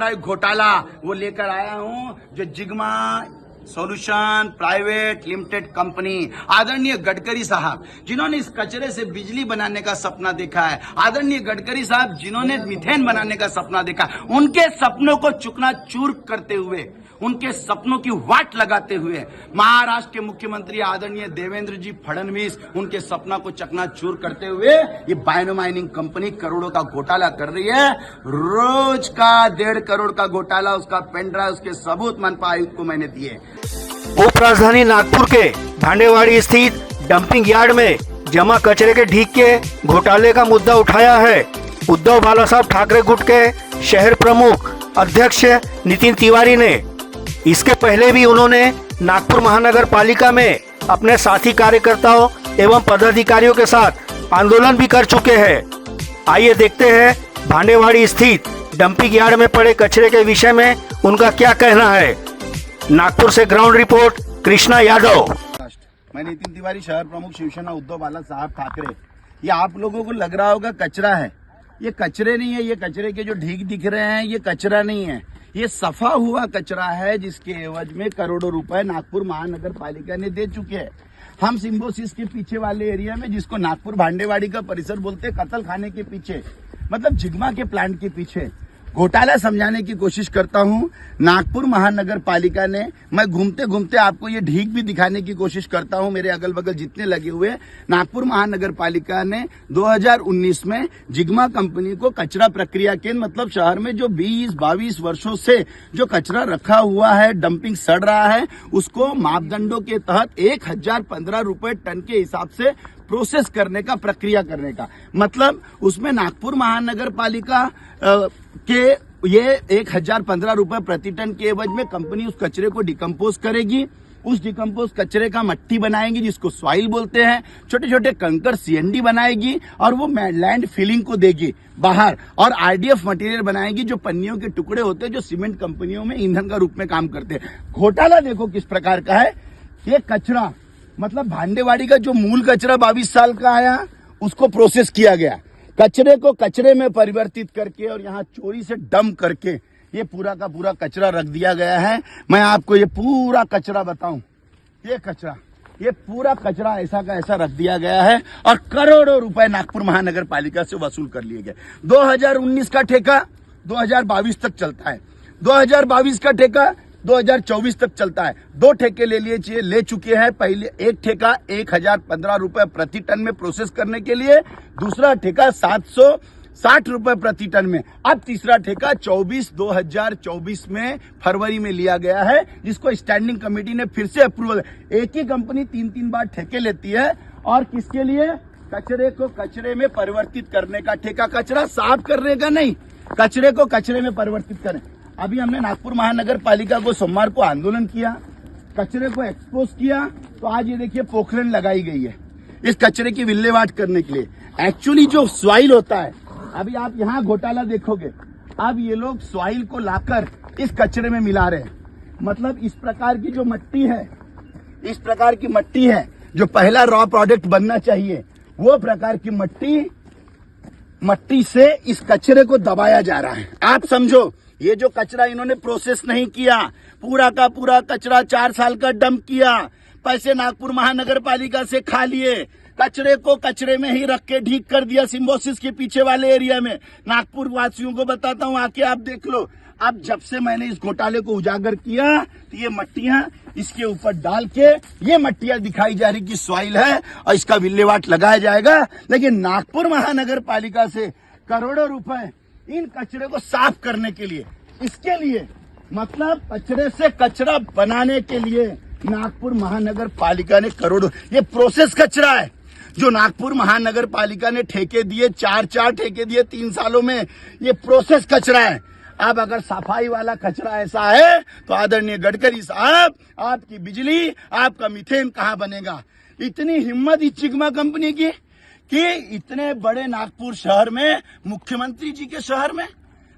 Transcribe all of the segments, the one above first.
रहा है घोटाला वो लेकर आया हूं, जो जिग्मा सॉल्यूशन प्राइवेट लिमिटेड कंपनी, आदरणीय गडकरी साहब जिन्होंने इस कचरे से बिजली बनाने का सपना देखा है, आदरणीय गडकरी साहब जिन्होंने मीथेन बनाने का सपना देखा, उनके सपनों को चूर करते हुए, उनके सपनों की वाट लगाते हुए महाराष्ट्र के मुख्यमंत्री आदरणीय देवेंद्र जी फडणवीस उनके सपना को चकनाचूर करते हुए ये बायनो माइनिंग कंपनी करोड़ों का घोटाला कर रही है। रोज का 1.5 करोड़ का घोटाला, उसका पेन ड्राइव, उसके सबूत मनपा आयुक्त को मैंने दिए। उप राजधानी नागपुर के भांडेवाड़ी स्थित डंपिंग यार्ड में जमा कचरे के ढीक के घोटाले का मुद्दा उठाया है। उद्धव बालासाहब ठाकरे गुट के शहर प्रमुख अध्यक्ष नितिन तिवारी ने इसके पहले भी उन्होंने नागपुर महानगर पालिका में अपने साथी कार्यकर्ताओं एवं पदाधिकारियों के साथ आंदोलन भी कर चुके हैं। आइए देखते हैं भांडेवाड़ी स्थित डंपिंग यार्ड में पड़े कचरे के विषय में उनका क्या कहना है। नागपुर से ग्राउंड रिपोर्ट कृष्णा यादव। मैं नितिन तिवारी, शहर प्रमुख शिवसेना उद्धव बालासाहब ठाकरे। ये आप लोगों को लग रहा होगा कचरा है, ये कचरे नहीं है, ये कचरे के जो ढीक दिख रहे हैं ये कचरा नहीं है, ये सफा हुआ कचरा है जिसके एवज में करोड़ों रुपए नागपुर महानगर पालिका ने दे चुके हैं। हम सिम्बोसिस के पीछे वाले एरिया में, जिसको नागपुर भांडेवाड़ी का परिसर बोलते हैं, कत्ल खाने के पीछे, मतलब जिग्मा के प्लांट के पीछे घोटाला समझाने की कोशिश करता हूं। नागपुर महानगर पालिका ने, मैं घूमते घूमते आपको ये ढीक भी दिखाने की कोशिश करता हूं, मेरे अगल बगल जितने लगे हुए, नागपुर महानगर पालिका ने 2019 में जिग्मा कंपनी को कचरा प्रक्रिया केंद्र, मतलब शहर में जो 20-22 वर्षों से जो कचरा रखा हुआ है, डंपिंग सड़ रहा है, उसको मापदंडों के तहत 1015 रुपए टन के हिसाब से प्रोसेस करने का, प्रक्रिया करने का, मतलब उसमें नागपुर महानगर पालिका के ये 1015 रुपए प्रति टन के एवज में कंपनी उस कचरे को डिकम्पोज करेगी। उस डिकम्पोज कचरे का मट्टी बनाएगी जिसको सॉइल बोलते हैं, छोटे छोटे कंकड़ सीएनडी बनाएगी और वो लैंड फिलिंग को देगी बाहर, और आरडीएफ मटेरियल बनाएगी जो पन्नियों के टुकड़े होते हैं जो सीमेंट कंपनियों में ईंधन का रूप में काम करते हैं। घोटाला देखो किस प्रकार का है। ये कचरा, मतलब भांडेवाड़ी का जो मूल कचरा 22 साल का आया उसको प्रोसेस किया गया, कचरे को कचरे में परिवर्तित करके और यहाँ चोरी से डंप करके ये पूरा का पूरा कचरा रख दिया गया है। मैं आपको ये पूरा कचरा बताऊं, ये कचरा, ये पूरा कचरा ऐसा का ऐसा रख दिया गया है और करोड़ों रुपए नागपुर महानगर पालिका से वसूल कर लिए गए। 2019 का ठेका 2022 तक चलता है, 2022 का ठेका 2024 तक चलता है। 2 ठेके ले चुके हैं। पहले एक ठेका 1015 रुपए प्रति टन में प्रोसेस करने के लिए, दूसरा ठेका 760 रुपए प्रति टन में, अब तीसरा ठेका 2024 में फरवरी में लिया गया है, जिसको स्टैंडिंग कमेटी ने फिर से अप्रूवल। एक ही कंपनी 3-3 बार ठेके लेती है, और किसके लिए? कचरे को कचरे में परिवर्तित करने का ठेका। कचरा साफ करने का नहीं, कचरे को कचरे में परिवर्तित करें। अभी हमने नागपुर महानगर पालिका को सोमवार को आंदोलन किया, कचरे को एक्सपोज किया, तो आज ये देखिए पोखरण लगाई गई है इस कचरे की विल्लेवाट करने के लिए। एक्चुअली जो सॉइल होता है, अभी आप यहाँ घोटाला देखोगे, अब ये लोग सॉइल को लाकर इस कचरे में मिला रहे हैं। मतलब इस प्रकार की जो मट्टी है, इस प्रकार की मट्टी है जो पहला रॉ प्रोडक्ट बनना चाहिए, वो प्रकार की मट्टी से इस कचरे को दबाया जा रहा है। आप समझो, ये जो कचरा इन्होंने प्रोसेस नहीं किया, पूरा का पूरा कचरा 4 साल का डंप किया, पैसे नागपुर महानगर पालिका से खा लिए, कचरे को कचरे में ही रख के ढीक कर दिया सिम्बोसिस के पीछे वाले एरिया में। नागपुर वासियों को बताता हूं, आके आप देख लो। अब जब से मैंने इस घोटाले को उजागर किया, तो ये मट्टियां इसके ऊपर डाल के, ये मट्टियां दिखाई जा रही कि सॉइल है और इसका विल्लेवाट लगाया जाएगा। लेकिन नागपुर महानगर पालिका से करोड़ों रुपए इन कचरे को साफ करने के लिए, इसके लिए, मतलब कचरे से कचरा बनाने के लिए नागपुर महानगर पालिका ने करोड़ों, ये प्रोसेस कचरा है जो नागपुर महानगर पालिका ने ठेके दिए, 4 ठेके दिए 3 सालों में, ये प्रोसेस कचरा है। अब अगर सफाई वाला कचरा ऐसा है तो आदरणीय गडकरी साहब, आपकी बिजली, आपका मीथेन कहां बनेगा? इतनी हिम्मत इस जिग्मा कंपनी की कि इतने बड़े नागपुर शहर में, मुख्यमंत्री जी के शहर में,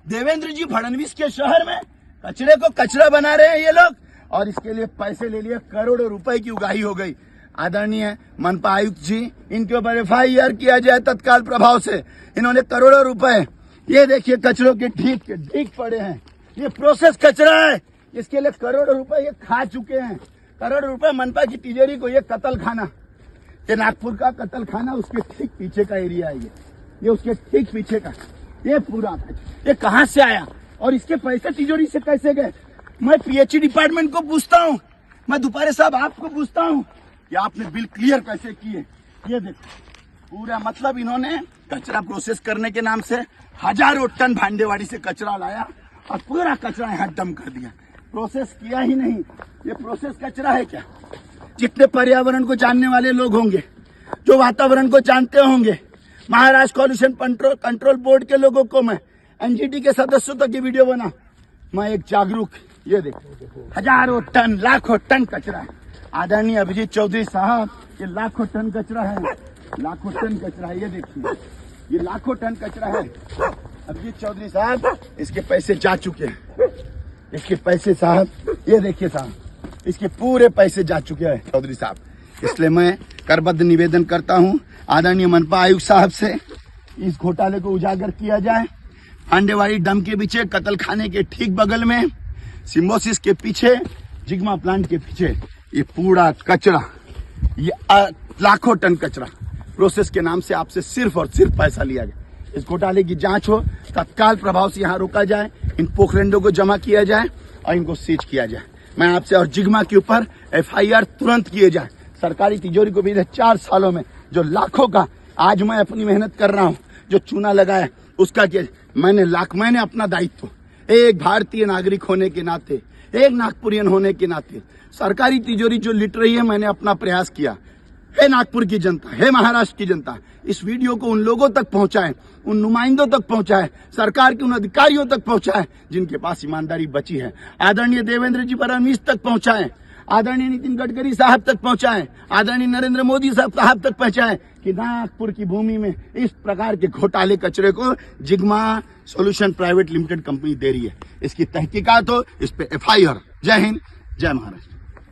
देवेंद्र जी फडणवीस के शहर में कचरे को कचरा बना रहे हैं ये लोग, और इसके लिए पैसे ले लिए, करोड़ों रुपए की उगाही हो गई। आदरणीय मनपा आयुक्त जी, इनके ऊपर FIR किया जाए तत्काल प्रभाव से। इन्होंने करोड़ों रुपए, ये देखिए कचरों के ढीक पड़े हैं, ये प्रोसेस कचरा है, इसके लिए करोड़ों रुपए ये खा चुके हैं। करोड़ रुपए मनपा की तिजोरी को ये कत्ल खाना, ये नागपुर का कत्ल खाना, उसके ठीक पीछे का एरिया है ये उसके ठीक पीछे का ये पूरा ये कहाँ से आया और इसके पैसे तिजोरी से कैसे गए? मैं पीएचई डिपार्टमेंट को पूछता हूँ, मैं दोपहर साहब आपको पूछता हूँ कि आपने बिल क्लियर कैसे किए? ये देखो पूरा मतलब इन्होंने कचरा प्रोसेस करने के नाम से हजारों टन भांडेवाड़ी से कचरा लाया और पूरा कचरा यहाँ डंप कर दिया। प्रोसेस किया ही नहीं, ये प्रोसेस कचरा है क्या? जितने पर्यावरण को जानने वाले लोग होंगे, जो वातावरण को जानते होंगे, महाराष्ट्र पॉल्यूशन कंट्रोल बोर्ड के लोगों को मैं एनजीटी के सदस्यों तक की वीडियो बना, मैं एक जागरूक, ये देखो हजारों टन लाखों टन कचरा है। आदरणीय अभिजीत चौधरी साहब, ये लाखों टन कचरा है, लाखों टन कचरा है, ये देखिए ये लाखों टन कचरा है। अभिजीत चौधरी साहब, इसके पैसे जा चुके हैं, इसके पैसे साहब, ये देखिए साहब, इसके पूरे पैसे जा चुके हैं चौधरी साहब। इसलिए मैं करबद्ध निवेदन करता हूं आदरणीय मनपा आयुक्त साहब से, इस घोटाले को उजागर किया जाए। भांडेवाड़ी डैम के पीछे, कत्ल खाने के ठीक बगल में, सिम्बोसिस के पीछे, जिग्मा प्लांट के पीछे ये पूरा कचरा, ये लाखों टन कचरा प्रोसेस के नाम से आपसे सिर्फ और सिर्फ पैसा लिया गया। इस घोटाले की जांच हो, तत्काल प्रभाव से यहाँ रोका जाए, इन पोखरेंडों को जमा किया जाए और इनको सीज किया जाए। मैं आपसे और जिग्मा के ऊपर एफआईआर तुरंत किए जाए। सरकारी तिजोरी को भी 4 सालों में जो लाखों का, आज मैं अपनी मेहनत कर रहा हूँ, जो चूना लगाया उसका क्या, मैंने अपना दायित्व एक भारतीय नागरिक होने के नाते, एक नागपुरियन होने के नाते, सरकारी तिजोरी जो लिट रही है, मैंने अपना प्रयास किया। हे नागपुर की जनता, हे महाराष्ट्र की जनता, इस वीडियो को उन लोगों तक पहुंचाएं, उन नुमाइंदों तक पहुंचाएं, सरकार के उन अधिकारियों तक पहुंचाएं जिनके पास ईमानदारी बची है। आदरणीय देवेंद्र जी फडणवीस तक पहुंचाएं, आदरणीय नितिन गडकरी साहब तक पहुंचाएं, आदरणीय नरेंद्र मोदी साहब तक पहुंचाएं कि नागपुर की भूमि में इस प्रकार के घोटाले कचरे को जिग्मा सॉल्यूशन प्राइवेट लिमिटेड कंपनी दे रही है। इसकी तहकीकात हो, इस पे एफआईआर। जय हिंद, जय महाराष्ट्र।